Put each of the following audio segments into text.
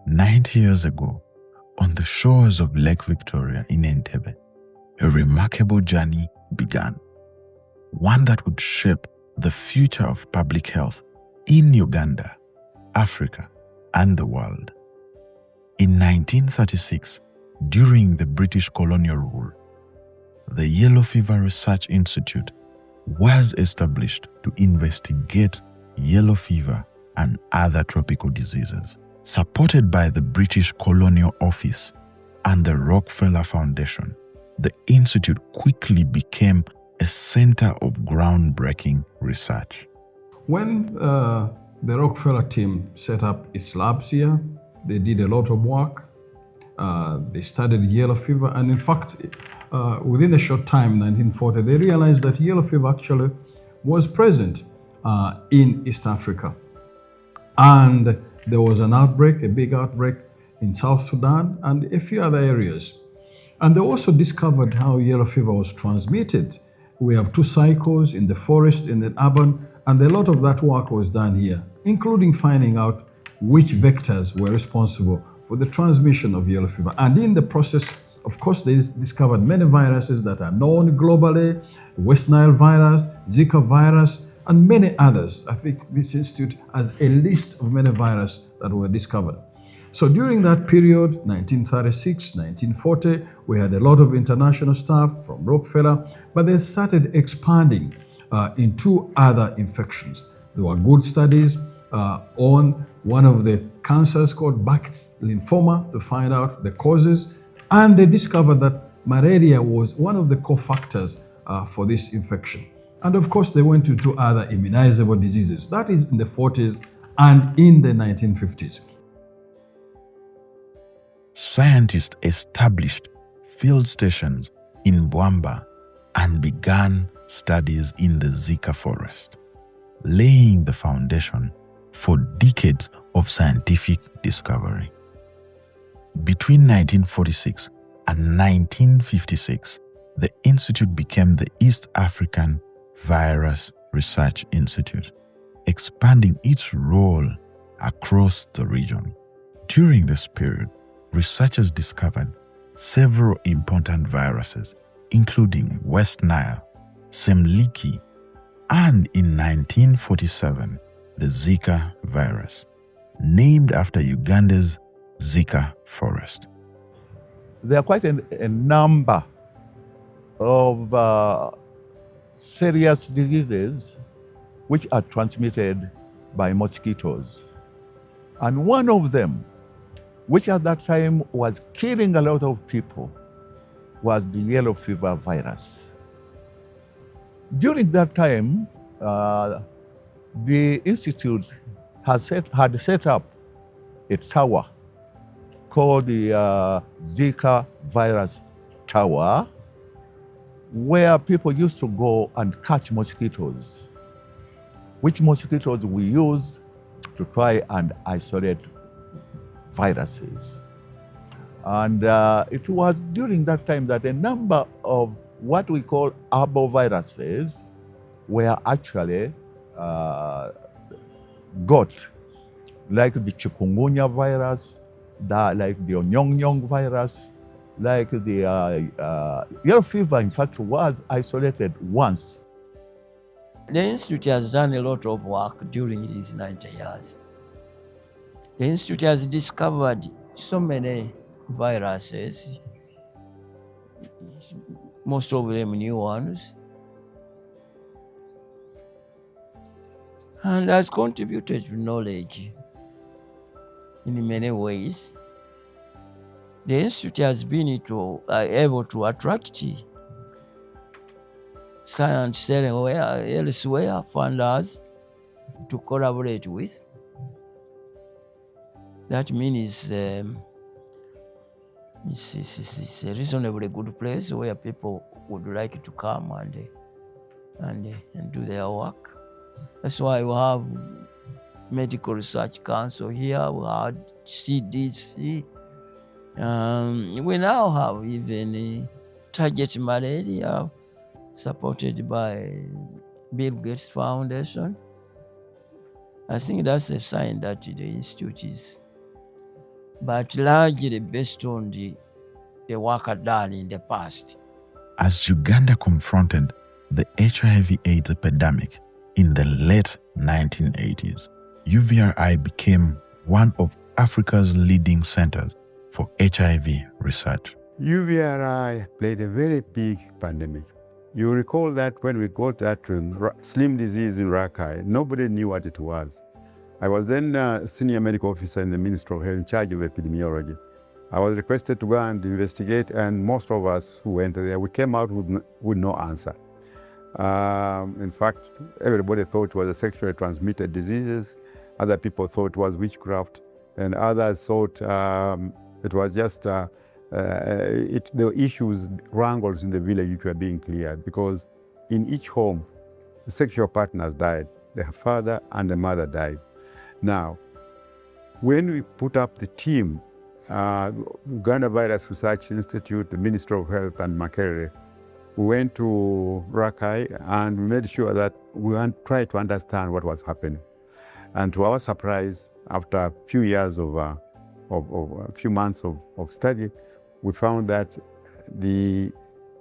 90 years ago, on the shores of Lake Victoria in Entebbe, a remarkable journey began, one that would shape the future of public health in Uganda, Africa, and the world. In 1936, during the British colonial rule, the Yellow Fever Research Institute was established to investigate yellow fever and other tropical diseases. Supported by the British Colonial Office and the Rockefeller Foundation, the institute quickly became a center of groundbreaking research. When the Rockefeller team set up its labs here, they did a lot of work. They studied yellow fever, and in fact, within a short time, 1940, they realized that yellow fever actually was present in East Africa. And there was an outbreak, a big outbreak in South Sudan and a few other areas. And they also discovered how yellow fever was transmitted. We have two cycles in the forest, in the urban, and a lot of that work was done here, including finding out which vectors were responsible for the transmission of yellow fever. And in the process, of course, they discovered many viruses that are known globally: West Nile virus, Zika virus, and many others. I think this institute has a list of many viruses that were discovered. So during that period, 1936, 1940, we had a lot of international staff from Rockefeller, but they started expanding into other infections. There were good studies on one of the cancers called Burkitt's lymphoma to find out the causes, and they discovered that malaria was one of the cofactors for this infection. And of course, they went to two other immunizable diseases. That is in the 40s and in the 1950s. Scientists established field stations in Bwamba and began studies in the Zika forest, laying the foundation for decades of scientific discovery. Between 1946 and 1956, the institute became the East African Virus Research Institute, expanding its role across the region. During this period, researchers discovered several important viruses, including West Nile, Semliki, and in 1947, the Zika virus, named after Uganda's Zika forest. There are quite a number of serious diseases which are transmitted by mosquitoes. And one of them, which at that time was killing a lot of people, was the yellow fever virus. During that time, the Institute had set up a tower called the Zika Virus Tower, where people used to go and catch mosquitoes, which mosquitoes we used to try and isolate viruses. And it was during that time that a number of what we call arboviruses were actually got, like the chikungunya virus, like the onyong virus, like the yellow fever, in fact, was isolated once. The Institute has done a lot of work during these 90 years. The Institute has discovered so many viruses, most of them new ones, and has contributed to knowledge in many ways. The Institute has been able to attract science elsewhere, funders to collaborate with. That means it's a reasonably good place where people would like to come and do their work. That's why we have Medical Research Council here, we had CDC. We now have even Target Malaria, supported by Bill Gates Foundation. I think that's a sign that the Institute is but largely based on the work done in the past. As Uganda confronted the HIV/AIDS epidemic in the late 1980s, UVRI became one of Africa's leading centers for HIV research. UVRI played a very big pandemic. You recall that when we got that slim disease in Rakai, nobody knew what it was. I was then a senior medical officer in the Ministry of Health in charge of epidemiology. I was requested to go and investigate, and most of us who went there, we came out with no answer. In fact, everybody thought it was a sexually transmitted disease. Other people thought it was witchcraft, and others thought it was just the issues, wrangles in the village which were being cleared, because in each home, the sexual partners died. The father and the mother died. Now, when we put up the team, Uganda Virus Research Institute, the Ministry of Health, and Makerere, we went to Rakai and we made sure that we tried to understand what was happening. And to our surprise, after a few years of a few months of study, we found that the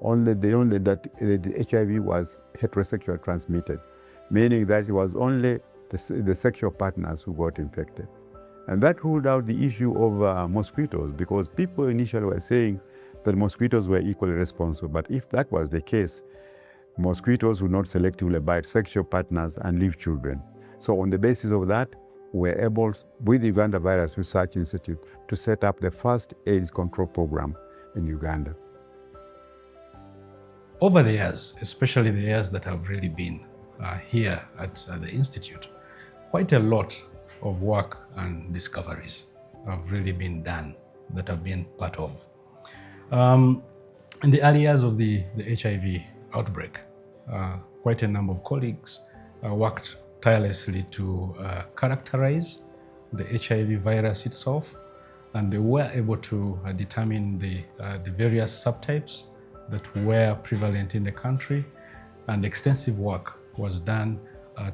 HIV was heterosexual transmitted, meaning that it was only the sexual partners who got infected. And that ruled out the issue of mosquitoes, because people initially were saying that mosquitoes were equally responsible. But if that was the case, mosquitoes would not selectively bite sexual partners and leave children. So on the basis of that, we were able, with the Uganda Virus Research Institute, to set up the first AIDS control program in Uganda. Over the years, especially the years that have really been here at the Institute, quite a lot of work and discoveries have really been done that have been part of. In the early years of the HIV outbreak, quite a number of colleagues worked tirelessly to characterize the HIV virus itself, and they were able to determine the various subtypes that were prevalent in the country, and extensive work was done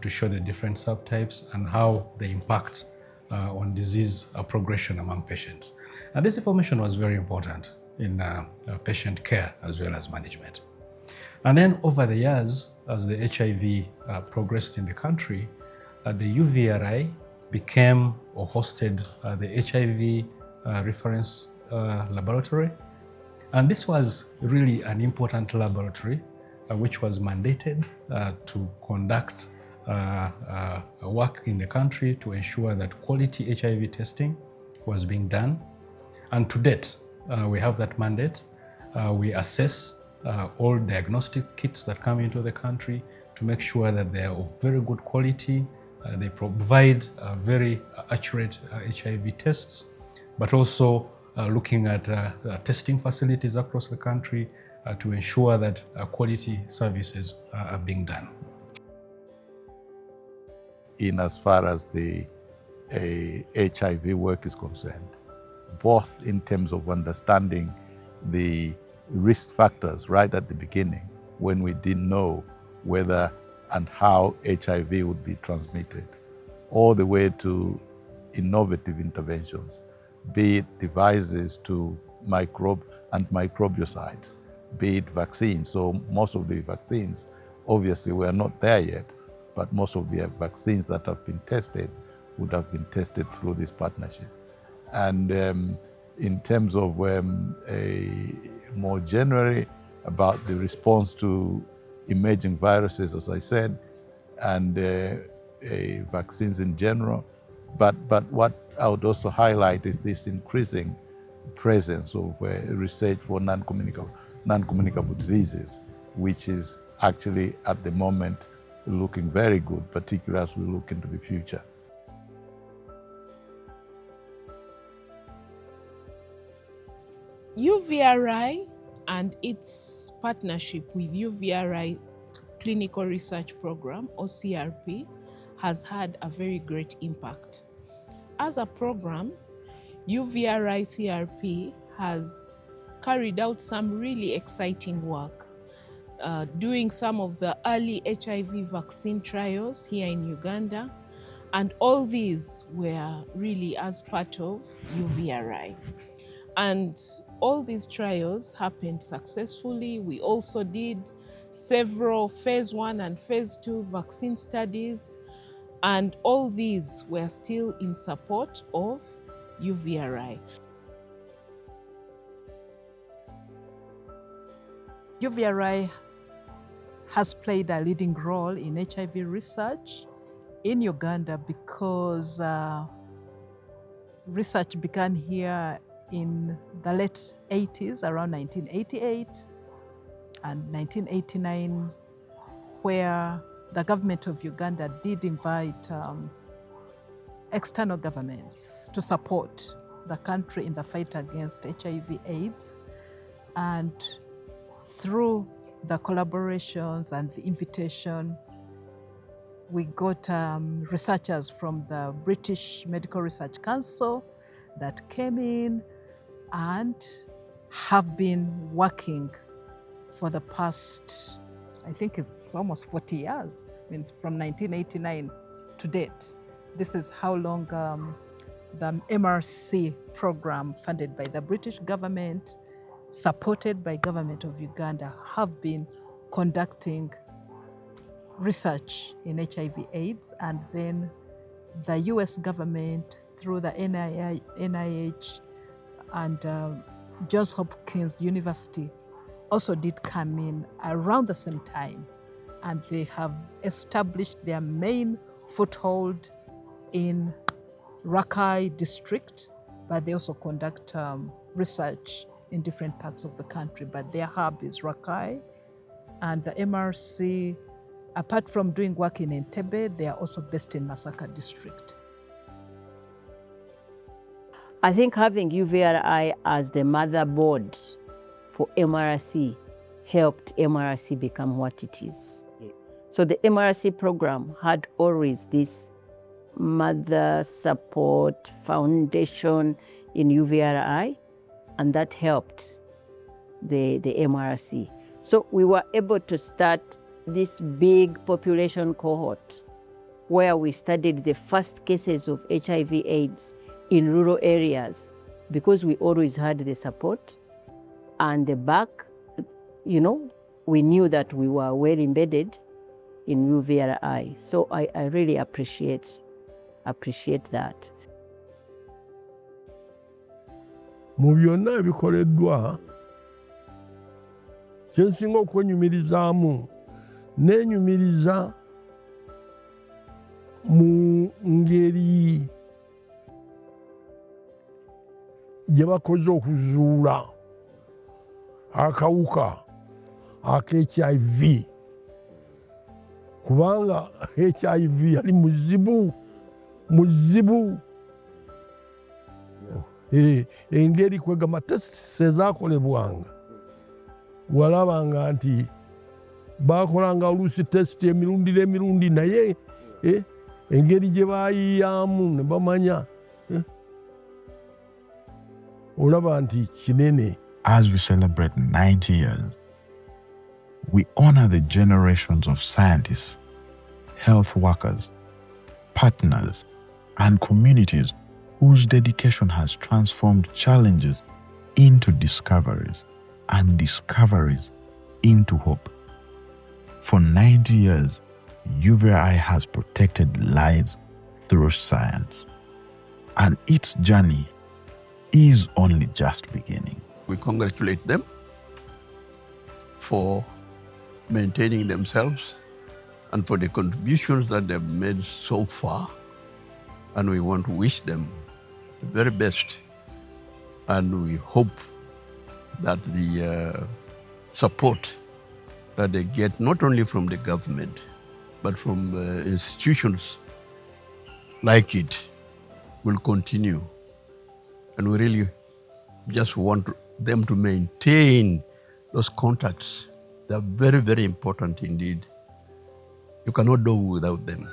to show the different subtypes and how they impact on disease progression among patients. And this information was very important in patient care as well as management. And then over the years, as the HIV progressed in the country, the UVRI became or hosted the HIV reference laboratory. And this was really an important laboratory which was mandated to conduct work in the country to ensure that quality HIV testing was being done. And to date, we have that mandate. We assess all diagnostic kits that come into the country to make sure that they are of very good quality. They provide very accurate HIV tests, but also looking at testing facilities across the country to ensure that quality services are being done. In as far as the HIV work is concerned, both in terms of understanding the risk factors right at the beginning, when we didn't know whether and how HIV would be transmitted, all the way to innovative interventions, be it devices to microbe and microbiocides, be it vaccines. So most of the vaccines, obviously, were not there yet, but most of the vaccines that have been tested would have been tested through this partnership. And in terms of more generally about the response to emerging viruses, as I said, and vaccines in general, but what I would also highlight is this increasing presence of research for non-communicable diseases, which is actually at the moment looking very good, particularly as we look into the future. UVRI and its partnership with UVRI Clinical Research Program, or CRP, has had a very great impact. As a program, UVRI CRP has carried out some really exciting work, doing some of the early HIV vaccine trials here in Uganda, And all these were really as part of UVRI. And all these trials happened successfully. We also did several phase 1 and phase 2 vaccine studies, and all these were still in support of UVRI. UVRI has played a leading role in HIV research in Uganda because research began here in the late 80s, around 1988 and 1989, where the government of Uganda did invite external governments to support the country in the fight against HIV/AIDS. And through the collaborations and the invitation, we got researchers from the British Medical Research Council that came in and have been working for the past, I think it's almost 40 years, I mean, from 1989 to date. This is how long the MRC program, funded by the British government, supported by government of Uganda, have been conducting research in HIV/AIDS, and then the US government through the NIH and Johns Hopkins University also did come in around the same time, and they have established their main foothold in Rakai district, but they also conduct research in different parts of the country, but their hub is Rakai. And the MRC, apart from doing work in Entebbe, they are also based in Masaka district. I think having UVRI as the motherboard for MRC helped MRC become what it is. So the MRC program had always this mother support foundation in UVRI, and that helped the MRC. So we were able to start this big population cohort where we studied the first cases of HIV/AIDS in rural areas, because we always had the support and the back, we knew that we were well embedded in UVRI. So I really appreciate that. Mu byonna ebikoleddwa, kye nsinga okwenyumirizaamu, neenyumiriza mu ngeri gye bakoze okuzuula akawuka aka-HIV, kubanga HIV yali muzibu. Engeri kwegamba tests ezaakolebwanga, walabanga nti baakolanga oluusi test emirundi naye engeri gye baayiyaamu ne bamanya olaba nti kinene. As we celebrate 90 years, we honor the generations of scientists, health workers, partners, and communities whose dedication has transformed challenges into discoveries and discoveries into hope. For 90 years, UVRI has protected lives through science, and its journey is only just beginning. We congratulate them for maintaining themselves and for the contributions that they've made so far, and we want to wish them the very best, and we hope that the support that they get not only from the government but from institutions like it will continue, and we really just want them to maintain those contacts. They're very, very important indeed. You cannot do without them.